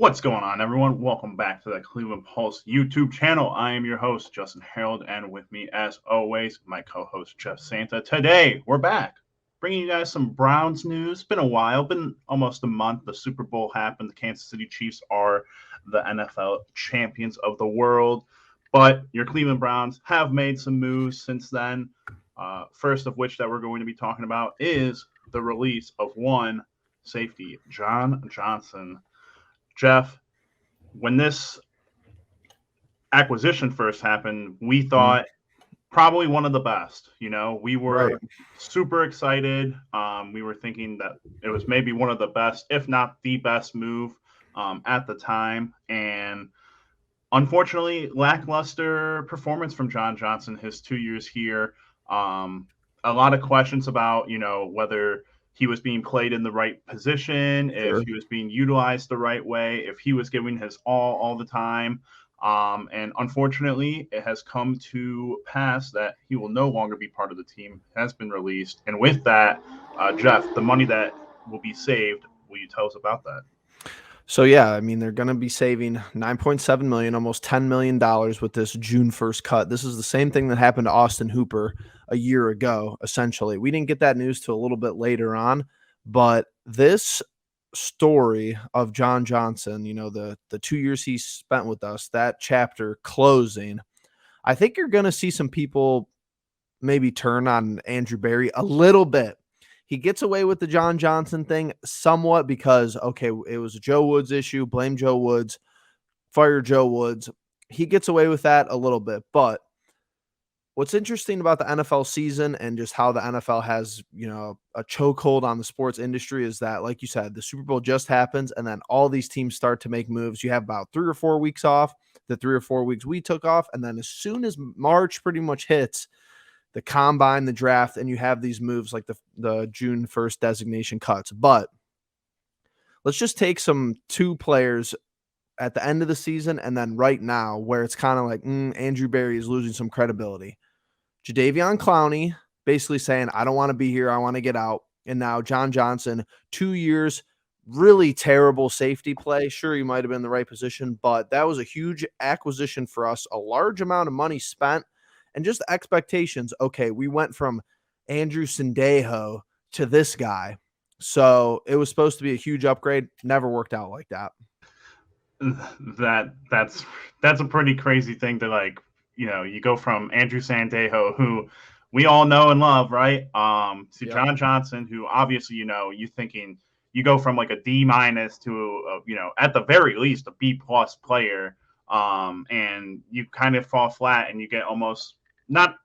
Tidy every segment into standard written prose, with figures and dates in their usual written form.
What's going on, everyone? Welcome back to the Cleveland Pulse YouTube channel. I am your host, Justin Harold, and with me, as always, my co-host, Jeff Santa. Today, we're back, bringing you guys some Browns news. It's been a while, been almost a month. The Super Bowl happened. The Kansas City Chiefs are the NFL champions of the world, but your Cleveland Browns have made some moves since then. First of which that we're going to be talking about is the release of one safety, John Johnson. Jeff, when this acquisition first happened, we thought probably one of the best. We were super excited. We were thinking that it was maybe one of the best, if not the best move at the time. And unfortunately, lackluster performance from John Johnson his 2 years here. A lot of questions about, whether he was being played in the right position, if he was being utilized the right way, if he was giving his all the time. And unfortunately, it has come to pass that he will no longer be part of the team, has been released. And with that, Jeff, the money that will be saved, will you tell us about that? So, yeah, I mean, they're going to be saving $9.7 million, almost $10 million with this June 1st cut. This is the same thing that happened to Austin Hooper a year ago, essentially. We didn't get that news till a little bit later on, but this story of John Johnson, the 2 years he spent with us, that chapter closing, I think you're going to see some people maybe turn on Andrew Berry a little bit. He gets away with the John Johnson thing somewhat because, okay, it was a Joe Woods issue. Blame Joe Woods. Fire Joe Woods. He gets away with that a little bit. But what's interesting about the NFL season and just how the NFL has, a chokehold on the sports industry is that, like you said, the Super Bowl just happens and then all these teams start to make moves. You have about 3 or 4 weeks off, the 3 or 4 weeks we took off. And then as soon as March pretty much hits, the combine, the draft, and you have these moves like the June 1st designation cuts. But let's just take some 2 players at the end of the season and then right now where it's kind of like Andrew Berry is losing some credibility. Jadeveon Clowney basically saying, I don't want to be here. I want to get out. And now John Johnson, 2 years, really terrible safety play. Sure, he might have been in the right position, but that was a huge acquisition for us. A large amount of money spent. And just the expectations, okay, we went from Andrew Sendejo to this guy. So it was supposed to be a huge upgrade. Never worked out like that. That's a pretty crazy thing to you go from Andrew Sandejo, who we all know and love, right? To John Johnson, who obviously, you thinking you go from like a D- to, at the very least a B+ player. And you kind of fall flat and you get almost not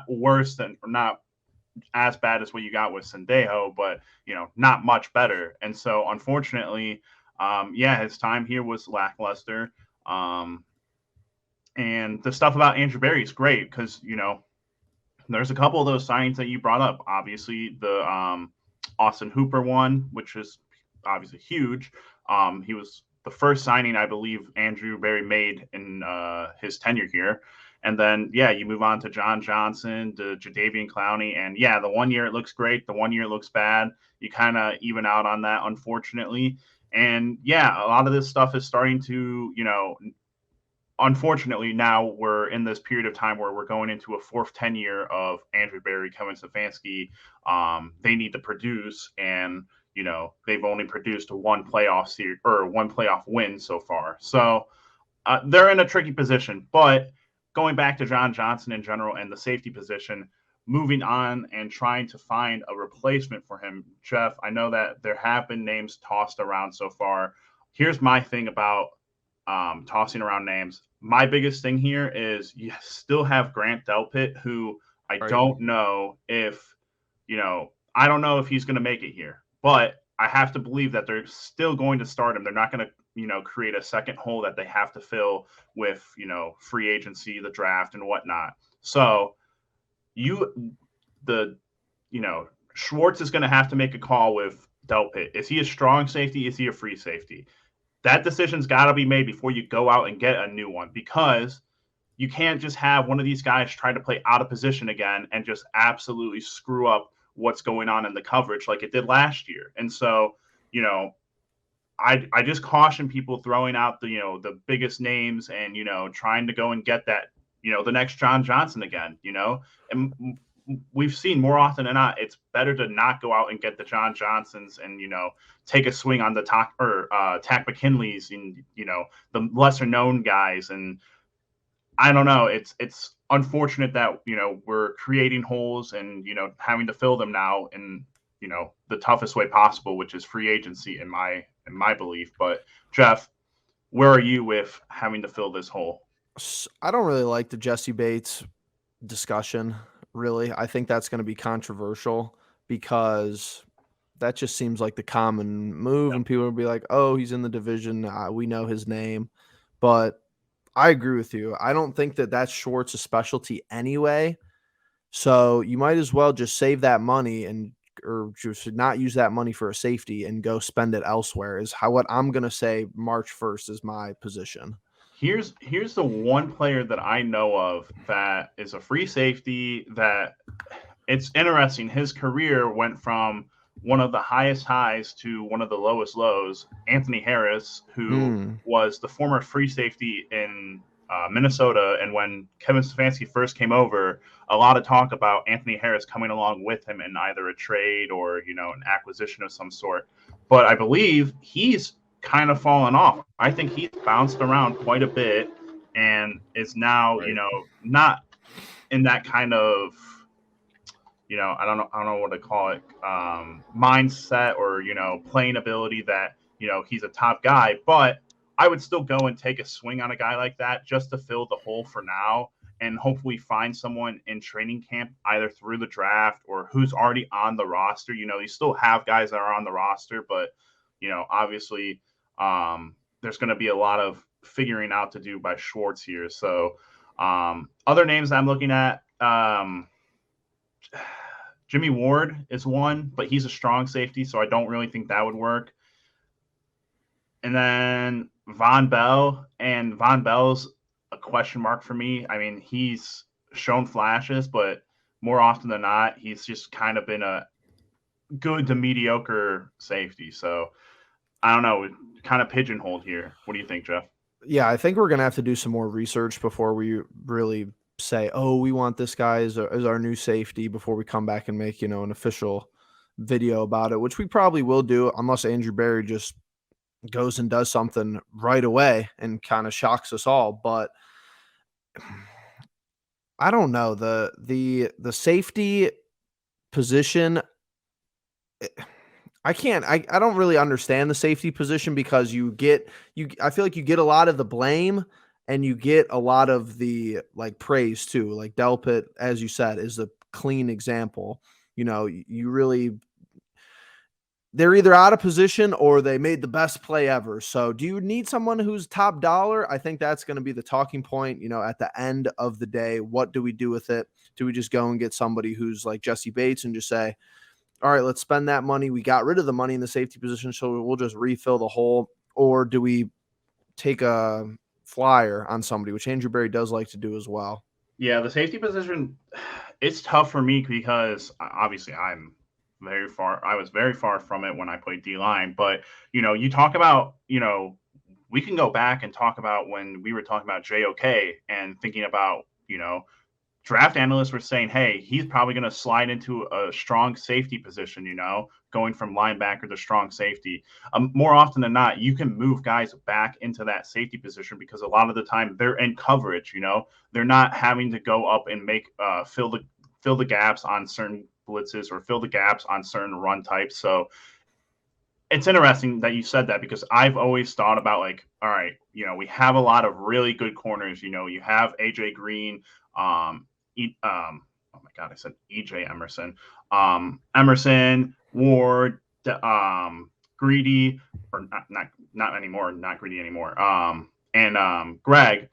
worse than, or not as bad as what you got with Sendejo, but not much better. And so unfortunately, his time here was lackluster. And the stuff about Andrew Berry is great because there's a couple of those signs that you brought up. Obviously, the Austin Hooper one, which is obviously huge. He was the first signing I believe Andrew Berry made in his tenure here. And then, you move on to John Johnson, to Jadeveon Clowney. And, the 1 year it looks great. The 1 year it looks bad. You kind of even out on that, unfortunately. And, a lot of this stuff is starting to, unfortunately, now we're in this period of time where we're going into a fourth tenure of Andrew Berry, Kevin Stefanski. They need to produce, and, they've only produced one playoff series or one playoff win so far. So they're in a tricky position. But going back to John Johnson in general and the safety position, moving on and trying to find a replacement for him, Jeff, I know that there have been names tossed around so far. Here's my thing about tossing around names. My biggest thing here is you still have Grant Delpit, who I don't know if, I don't know if he's going to make it here, but I have to believe that they're still going to start him. They're not going to, create a second hole that they have to fill with, free agency, the draft and whatnot. So Schwartz is going to have to make a call with Delpit. Is he a strong safety? Is he a free safety? That decision's got to be made before you go out and get a new one, because you can't just have one of these guys try to play out of position again and just absolutely screw up what's going on in the coverage like it did last year. And so, I just caution people throwing out the biggest names and trying to go and get that the next John Johnson again. And we've seen more often than not it's better to not go out and get the John Johnsons and take a swing on the Tack McKinleys and the lesser known guys. And I don't know, it's unfortunate that we're creating holes and having to fill them now in the toughest way possible, which is free agency in my belief. But Jeff, where are you with having to fill this hole? I don't really like the Jessie Bates discussion, really. I think that's going to be controversial because that just seems like the common move, and people will be like, oh, he's in the division. We know his name. But I agree with you. I don't think that that's Schwartz's specialty anyway. So you might as well just save that money or just not use that money for a safety and go spend it elsewhere is what I'm going to say. March 1st is my position. Here's the one player that I know of that is a free safety that it's interesting. His career went from one of the highest highs to one of the lowest lows. Anthony Harris, who was the former free safety in Minnesota, and when Kevin Stefanski first came over, a lot of talk about Anthony Harris coming along with him in either a trade or an acquisition of some sort. But I believe he's kind of fallen off. I think he's bounced around quite a bit and is now, not in that kind of, I don't know what to call it, mindset or, playing ability that, he's a top guy. But I would still go and take a swing on a guy like that just to fill the hole for now and hopefully find someone in training camp either through the draft or who's already on the roster. You still have guys that are on the roster, but, obviously there's going to be a lot of figuring out to do by Schwartz here. So other names I'm looking at, Jimmy Ward is one, but he's a strong safety, so I don't really think that would work. And then Von Bell's a question mark for me. I mean, he's shown flashes, but more often than not, he's just kind of been a good to mediocre safety. So I don't know, kind of pigeonholed here. What do you think, Jeff? Yeah, I think we're going to have to do some more research before we really say, oh, we want this guy as our new safety before we come back and make, an official video about it, which we probably will do unless Andrew Berry just goes and does something right away and kind of shocks us all. But I don't know, the safety position, I don't really understand the safety position because I feel like you get a lot of the blame and you get a lot of the praise too. Like Delpit, as you said, is a clean example. They're either out of position or they made the best play ever. So do you need someone who's top dollar? I think that's going to be the talking point, at the end of the day. What do we do with it? Do we just go and get somebody who's like Jessie Bates and just say, all right, let's spend that money. We got rid of the money in the safety position, so we'll just refill the hole. Or do we take a flyer on somebody, which Andrew Berry does like to do as well? Yeah, the safety position, it's tough for me because obviously I was very far from it when I played D-line. But, you talk about, we can go back and talk about when we were talking about JOK and thinking about, draft analysts were saying, hey, he's probably going to slide into a strong safety position, going from linebacker to strong safety. More often than not, you can move guys back into that safety position because a lot of the time they're in coverage, they're not having to go up and make fill the gaps on certain blitzes or fill the gaps on certain run types. So it's interesting that you said that because I've always thought about all right, we have a lot of really good corners. You have AJ Green, oh my God, I said EJ Emerson, Emerson, Ward, Greedy, or not anymore, not Greedy anymore, and Greg.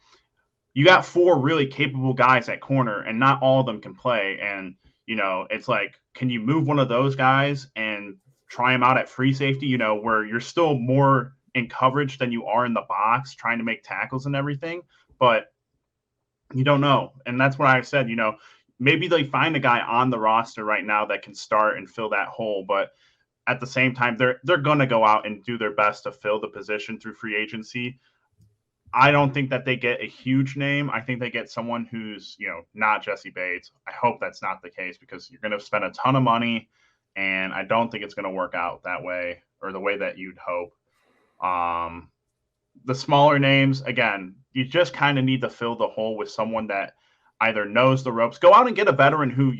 You got four really capable guys at corner, and not all of them can play. And it's like, can you move one of those guys and try him out at free safety? Where you're still more in coverage than you are in the box, trying to make tackles and everything, but you don't know. And that's what I said, maybe they find a guy on the roster right now that can start and fill that hole. But at the same time, they're going to go out and do their best to fill the position through free agency. I don't think that they get a huge name. I think they get someone who's, not Jessie Bates. I hope that's not the case because you're going to spend a ton of money, and I don't think it's going to work out that way or the way that you'd hope. The smaller names, again, you just kind of need to fill the hole with someone that either knows the ropes. Go out and get a veteran who,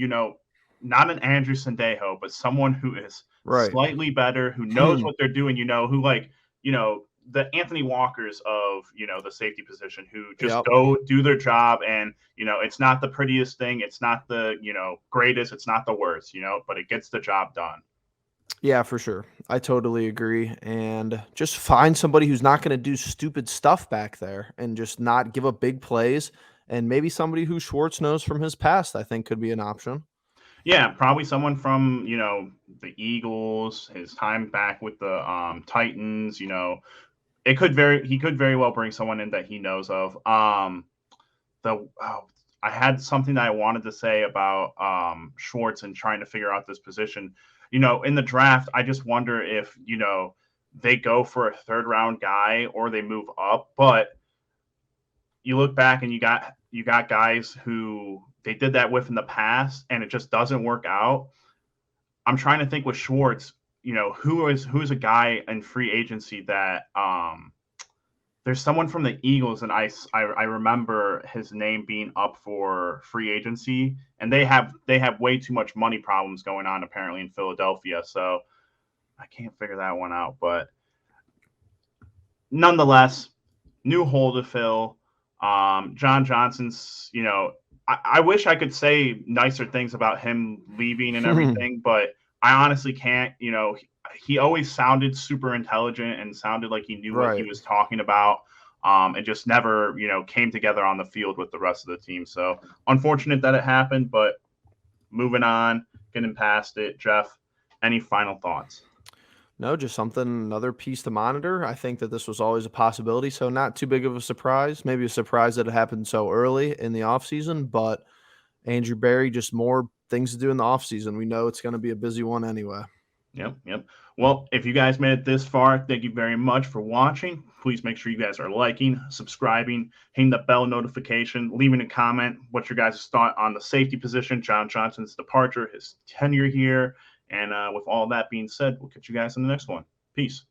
not an Andrew Sandejo, but someone who is slightly better, who knows what they're doing, who the Anthony Walkers of, the safety position who just go do their job. And, it's not the prettiest thing. It's not the, greatest. It's not the worst, but it gets the job done. Yeah, for sure. I totally agree. And just find somebody who's not going to do stupid stuff back there and just not give up big plays. And maybe somebody who Schwartz knows from his past, I think could be an option. Yeah, probably someone from, the Eagles, his time back with the Titans, he could very well bring someone in that he knows of. I had something that I wanted to say about Schwartz and trying to figure out this position. In the draft, I just wonder if, they go for a third round guy or they move up. But you look back and you got guys who they did that with in the past and it just doesn't work out. I'm trying to think with Schwartz, who's a guy in free agency that there's someone from the Eagles and I remember his name being up for free agency, and they have way too much money problems going on apparently in Philadelphia. So I can't figure that one out, but nonetheless, new hole to fill. John Johnson's, I wish I could say nicer things about him leaving and everything, but I honestly can't. He always sounded super intelligent and sounded like he knew what he was talking about, and just never, came together on the field with the rest of the team. So unfortunate that it happened, but moving on, getting past it. Jeff, any final thoughts? No, just another piece to monitor. I think that this was always a possibility, so not too big of a surprise. Maybe a surprise that it happened so early in the offseason, but Andrew Berry, just more things to do in the offseason. We know it's going to be a busy one anyway. Yep. Well, if you guys made it this far, thank you very much for watching. Please make sure you guys are liking, subscribing, hitting the bell notification, leaving a comment what your guys' thought on the safety position, John Johnson's departure, his tenure here. And with all that being said, we'll catch you guys in the next one. Peace.